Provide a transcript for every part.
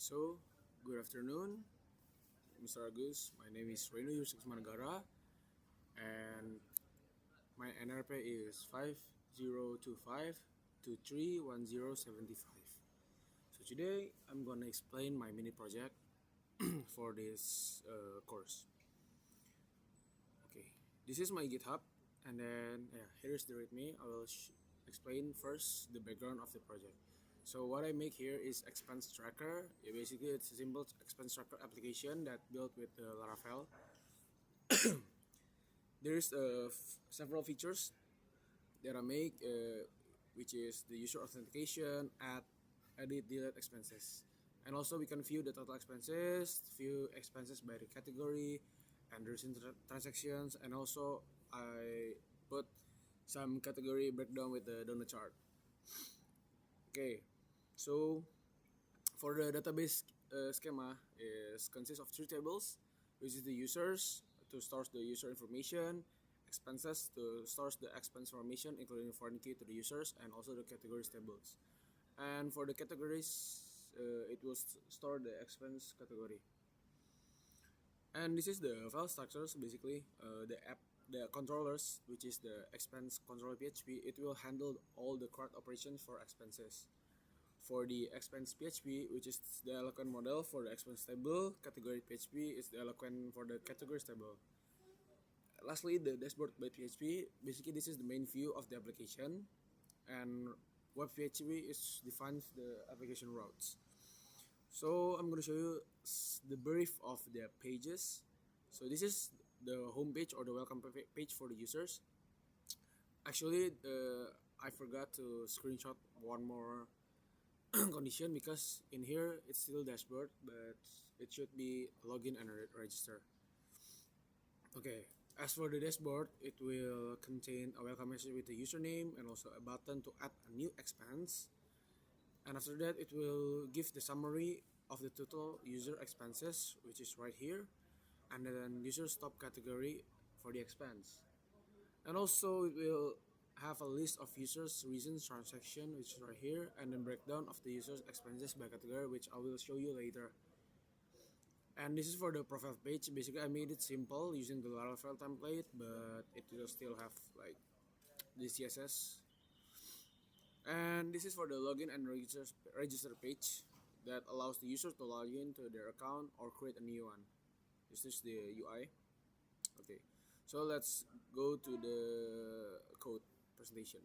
So good afternoon, Mr. Agus. My name is Reno Yusuf Managara, and my NRP is 5025231075. So today I'm gonna explain my mini project for this course. Okay, this is my GitHub, and then here's the README. I will explain first the background of the project. So what I make here is expense tracker. Basically, it's a simple expense tracker application that built with Laravel. There's several features that I make, which is the user authentication, add, edit, delete expenses, and also we can view the total expenses, view expenses by the category, and recent transactions, and also I put some category breakdown with the donut chart. Okay, so for the database schema is consists of three tables, which is the users to store the user information, expenses to store the expense information including foreign key to the users, and also the categories tables. And for the categories, it will store the expense category. And this is the file structures. Basically, the controllers, which is the expense controller PHP, it will handle all the correct operations for expenses. For the expense PHP, which is the Eloquent model for the expense table, category PHP is the Eloquent for the categories table. Lastly, the dashboard by PHP. Basically, this is the main view of the application, and web PHP is defines the application routes. So I'm going to show you the brief of the pages. So this is the home page or the welcome page for the users. Actually, I forgot to screenshot one more condition because in here it's still dashboard, but it should be login and register. Okay, as for the dashboard, it will contain a welcome message with the username and also a button to add a new expense. And after that, it will give the summary of the total user expenses, which is right here, and then user stop category for the expense. And also it will have a list of users reasons transaction, which is right here, and then breakdown of the users expenses by category, which I will show you later. And this is for the profile page. Basically, I made it simple using the Laravel template, but it will still have like the CSS. And this is for the login and register page that allows the user to log in to their account or create a new one. This is the UI. Okay, so let's go to the code presentation.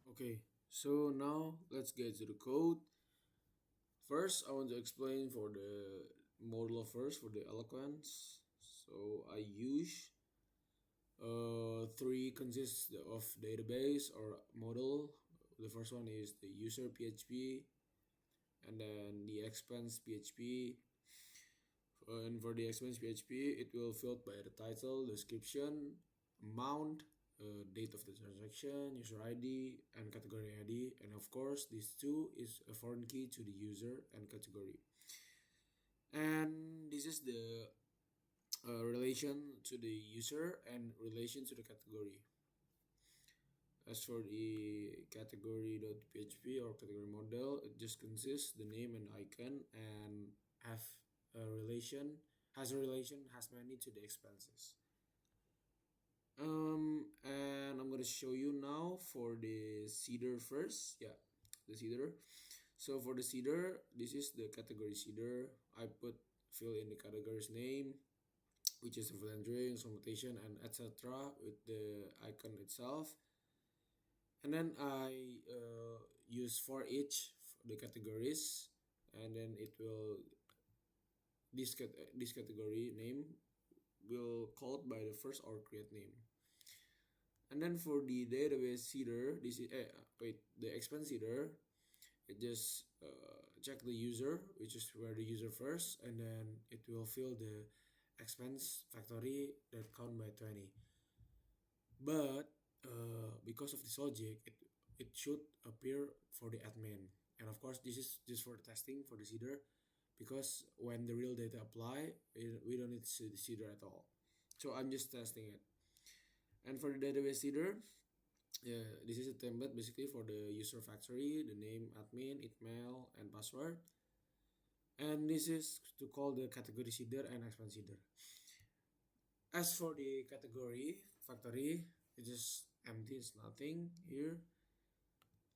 Okay, so now let's get to the code. First, I want to explain for the model first for the eloquence. So I use three consists of database or model. The first one is the user PHP, and then the expense PHP. And for the expense PHP, it will fill by the title, description, amount, date of the transaction, user ID, and category ID. And of course, these two is a foreign key to the user and category. And this is the relation to the user and relation to the category. As for the category.php or category model, it just consists the name and icon and have a relation, has many to the expenses. And I'm gonna show you now for the seeder first. Yeah, the seeder. So for the seeder, this is the category seeder. I fill in the category's name, which is a food and drinks, mutation, and etc. with the icon itself. And then I use for each the categories, and then it will this category name will called by the first or create name. And then for the database seeder, this is the expense seeder. It just check the user, which is where the user first, and then it will fill the expense factory that count by 20. But because of this logic, it should appear for the admin. And of course, this is just for the testing for the seeder, because when the real data apply, we don't need to see the seeder at all. So I'm just testing it. And for the database seeder, yeah, this is a template basically for the user factory, the name, admin, email, and password. and this is to call the category seeder and expense seeder. As for the category factory, it is empty, it's nothing here.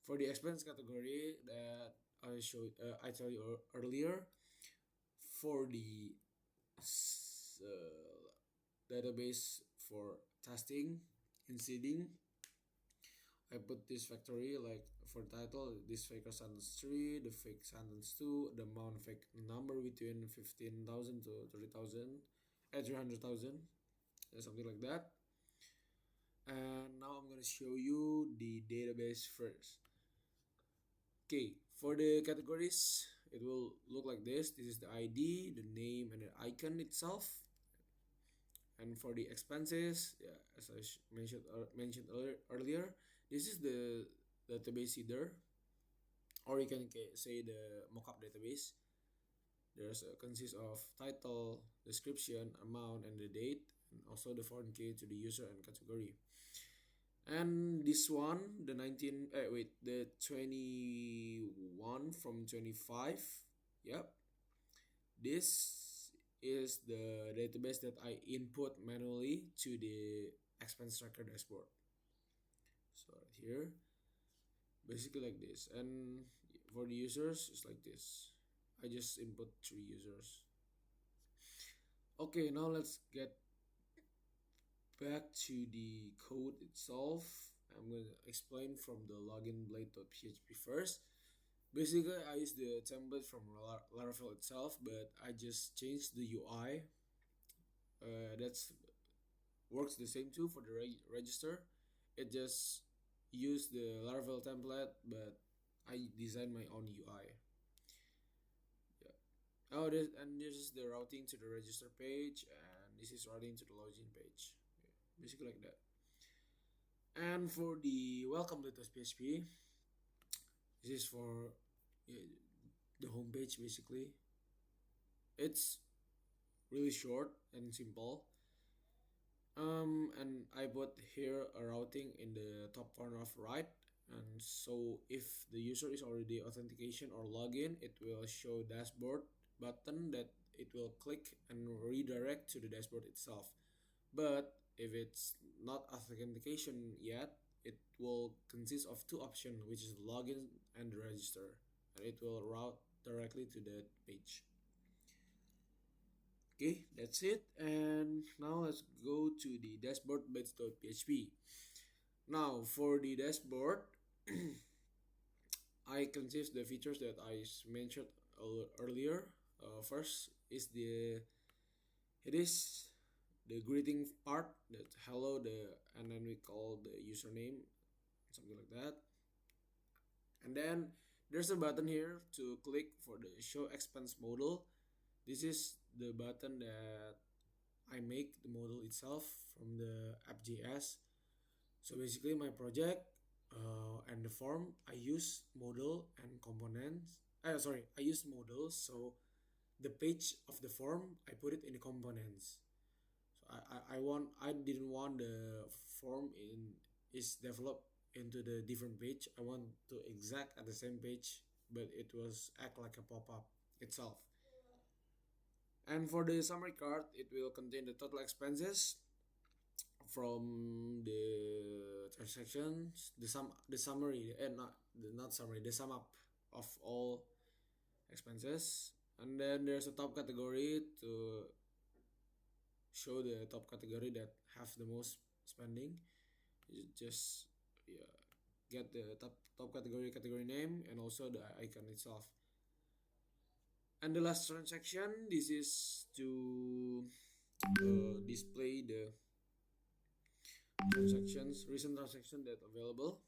For the expense category that I told you earlier, for the database for testing in seeding, I put this factory like for title, this fake sentence 3, the fake sentence 2, the amount fake number between 15,000 to 30,000, 300,000, something like that. And now I'm gonna show you the database first. Okay, for the categories, it will look like this. This is the ID, the name, and the icon itself. And for the expenses, yeah, as I mentioned earlier, this is the database seeder, or you can say the mockup database. There's consists of title, description, amount, and the date, and also the foreign key to the user and category. And this one, the 21 from 25, yep, this is the database that I input manually to the expense tracker dashboard. So right here, basically like this. And for the users, it's like this. I just input 3 users. Okay, now let's get back to the code itself. I'm going to explain from the login blade.php first. Basically, I use the template from Laravel itself, but I just changed the UI. That's works the same too for the register. It just used the Laravel template, but I designed my own UI. Yeah. Oh, this is the routing to the register page, and this is routing to the login page. Yeah, basically like that. And for the welcome blade.php, this is for the homepage basically. It's really short and simple. And I put here a routing in the top corner of right, and so if the user is already authentication or login, it will show dashboard button that it will click and redirect to the dashboard itself. But if it's not authentication yet, it will consist of 2 options, which is login and register, and it will route directly to that page. Okay, that's it. And now let's go to the dashboard blades.php. Now for the dashboard, I consist the features that I mentioned earlier. First is it is the greeting part, that hello, and then we call the username, something like that. And then there's a button here to click for the show expense model. This is the button that I make the model itself from the app.js. So basically my project and the form, I use model and components. I use models. So the page of the form, I put it in the components. So I didn't want the form is developed into the different page. I want to exact at the same page, but it was act like a pop-up itself. And for the summary card, it will contain the total expenses from the transactions, the summary, and not summary, the sum up of all expenses. And then there's a top category to show the top category that have the most spending. You just get the top category name and also the icon itself. And the last transaction, this is to display the recent transaction that available.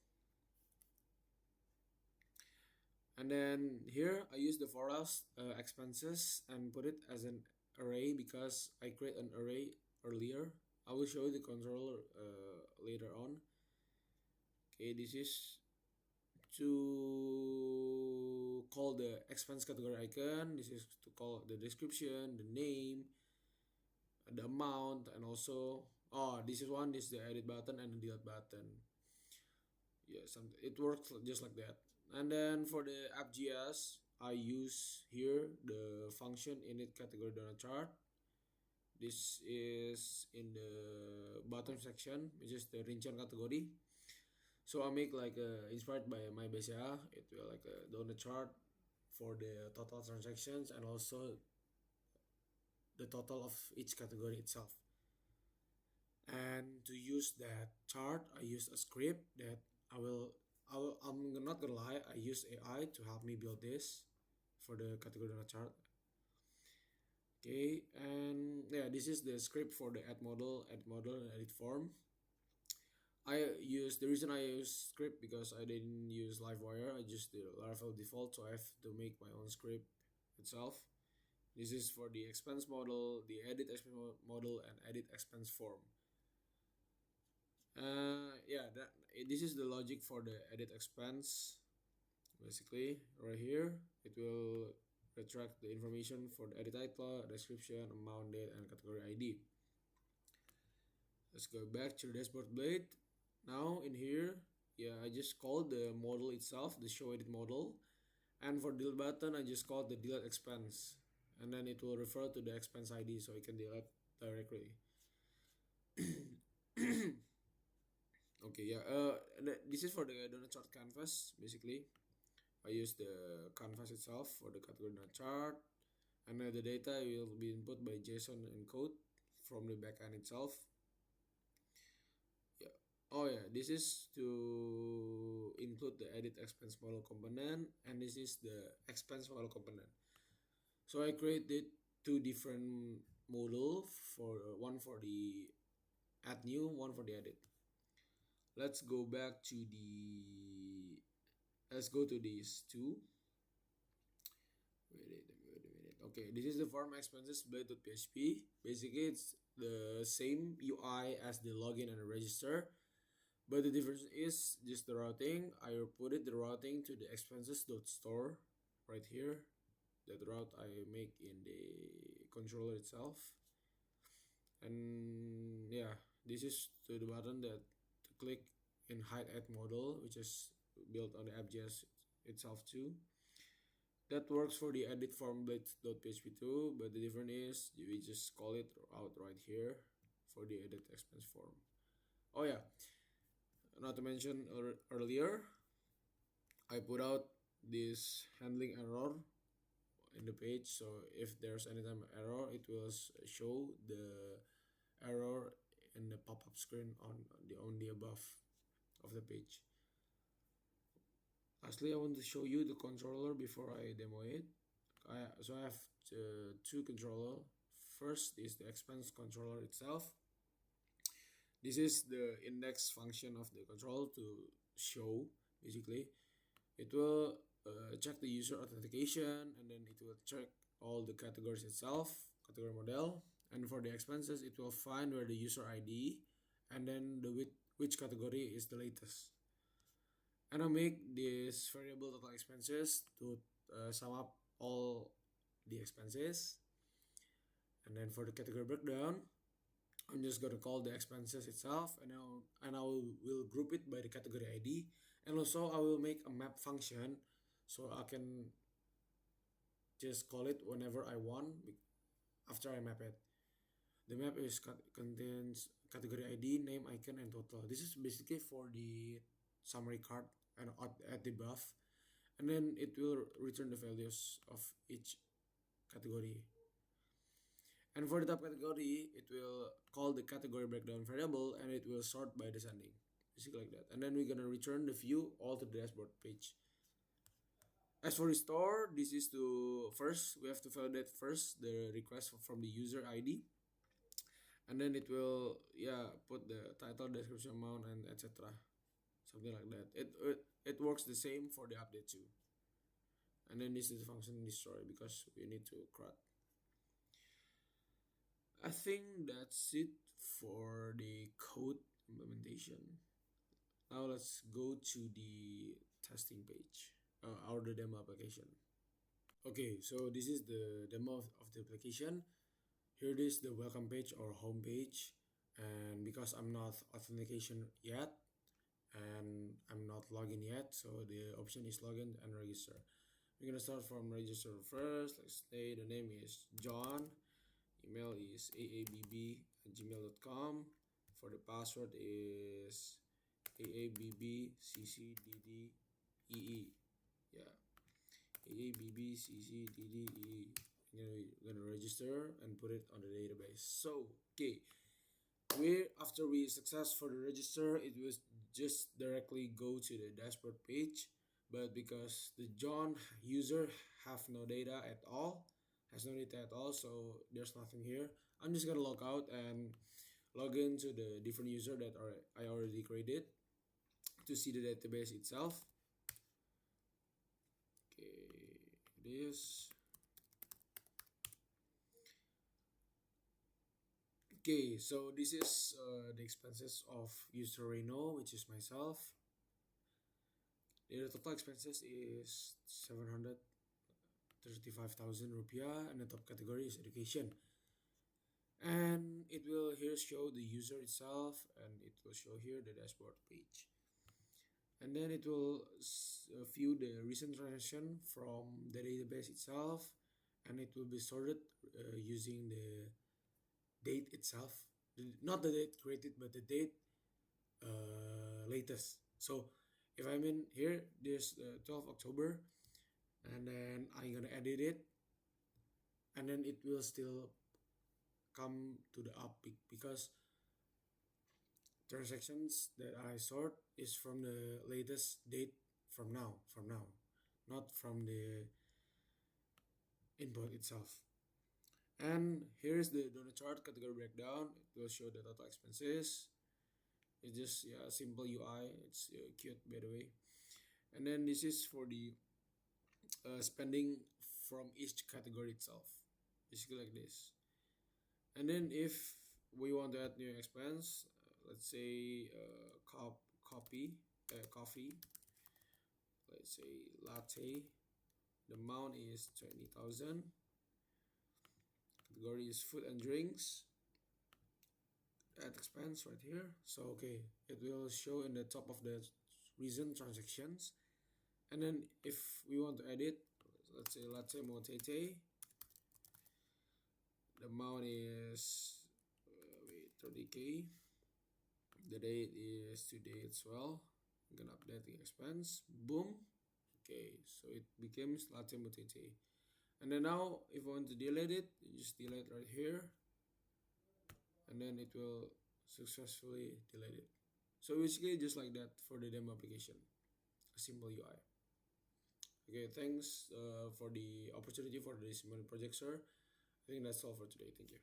And then here I use the for us expenses and put it as an array because I create an array earlier. I will show you the controller later on. Okay, this is to call the expense category icon. This is to call the description, the name, the amount, and also this is the edit button and the delete button. Yeah, it works just like that. And then for the app.js, I use here the function init category donut chart. This is in the bottom section, which is the rincian category. So I make like inspired by MyBCA. It will like a donut chart for the total transactions and also the total of each category itself. And to use that chart, I use a script that I'm not gonna lie, I use AI to help me build this for the category donut chart. Okay, and yeah, this is the script for the add model, and edit form. The reason I use script because I didn't use Livewire. I just the Laravel default, so I have to make my own script itself. This is for the expense model, the edit expense model, and edit expense form. This is the logic for the edit expense. Basically, right here, it will retract the information for the edit title, description, amount, date, and category ID. Let's go back to the dashboard blade. Now in here, I just called the model itself, the show edit model. And for delete button, I just called the delete expense. And then it will refer to the expense ID, so I can delete directly. Okay, this is for the donut chart canvas. Basically, I use the canvas itself for the category donut chart, and the data will be input by JSON encode from the backend itself. This is to include the edit expense model component, and this is the expense model component. So I created two different model, for one for the add new, one for the edit. Let's go to these two. Wait a minute. Okay, this is the form expenses blade.php. Basically, it's the same UI as the login and the register, but the difference is just the routing. I put the routing to the expenses.store right here. That route I make in the controller itself. And this is to the button that to click in hide add model, which is built on the app.js itself too. That works for the edit form blade.php too, but the difference is we just call it out right here for the edit expense form. Not to mention earlier, I put out this handling error in the page, so if there's anytime error, it will show the error in the pop-up screen on the above of the page. Lastly, I want to show you the controller before I demo it. I have two controller. First is the expense controller itself. This is the index function of the control to show. Basically, it will check the user authentication, and then it will check all the categories itself, category model, and for the expenses, it will find where the user ID and then which category is the latest. And I make this variable total expenses to sum up all the expenses. And then for the category breakdown, I'm just gonna call the expenses itself, and I will group it by the category ID, and also I will make a map function, so I can just call it whenever I want after I map it. The map contains category ID, name, icon, and total. This is basically for the summary card and at the buff, and then it will return the values of each category. And for the top category, it will call the category breakdown variable, and it will sort by descending, basically like that. And then we're gonna return the view all to the dashboard page. As for restore, this is we have to validate first the request from the user ID, and then it will put the title, description, amount, and etc. Something like that. It works the same for the update too. And then this is the function destroy because we need to CRUD. I think that's it for the code implementation. Now let's go to the testing page or the demo application. Okay, so this is the demo of the application. Here it is, the welcome page or home page. And because I'm not authentication yet and I'm not logged in yet, so the option is login and register. we're gonna start from register first. Let's say the name is John, email is aabb@gmail.com. For the password is aabbccddee. Yeah, aabbccddee. You're gonna register and put it on the database. So okay, after we success for the register, it was just directly go to the dashboard page. But because the John user have no data at all, has no data at all, so there's nothing here. I'm just gonna log out and log into the different user that I already created to see the database itself. Okay, this. Okay, so this is the expenses of user Reno, which is myself. The total expenses is 735,000 rupiah, and the top category is education. And it will here show the user itself, and it will show here the dashboard page. And then it will view the recent transaction from the database itself, and it will be sorted using the date itself, not the date created, but the date latest. So if I'm in here, there's 12 October, and then I'm gonna edit it, and then it will still come to the up peak because transactions that I sort is from the latest date from now, not from the input itself. And here is the donut chart category breakdown. It will show the total expenses. It's just simple UI. It's cute by the way. And then this is for the spending from each category itself, basically like this. And then if we want to add new expense, let's say coffee, let's say latte, the amount is 20,000. Category is food and drinks, add expense right here. So okay, it will show in the top of the recent transactions. And then if we want to edit, let's say latte motete, the amount is 30k, the date is today as well. I'm gonna update the expense, boom. Okay, so it becomes latte motete. And then now if I want to delete it, you just delete right here, and then it will successfully delete it. So basically just like that for the demo application, a simple UI. Okay, thanks for the opportunity for this project, sir. I think that's all for today. Thank you.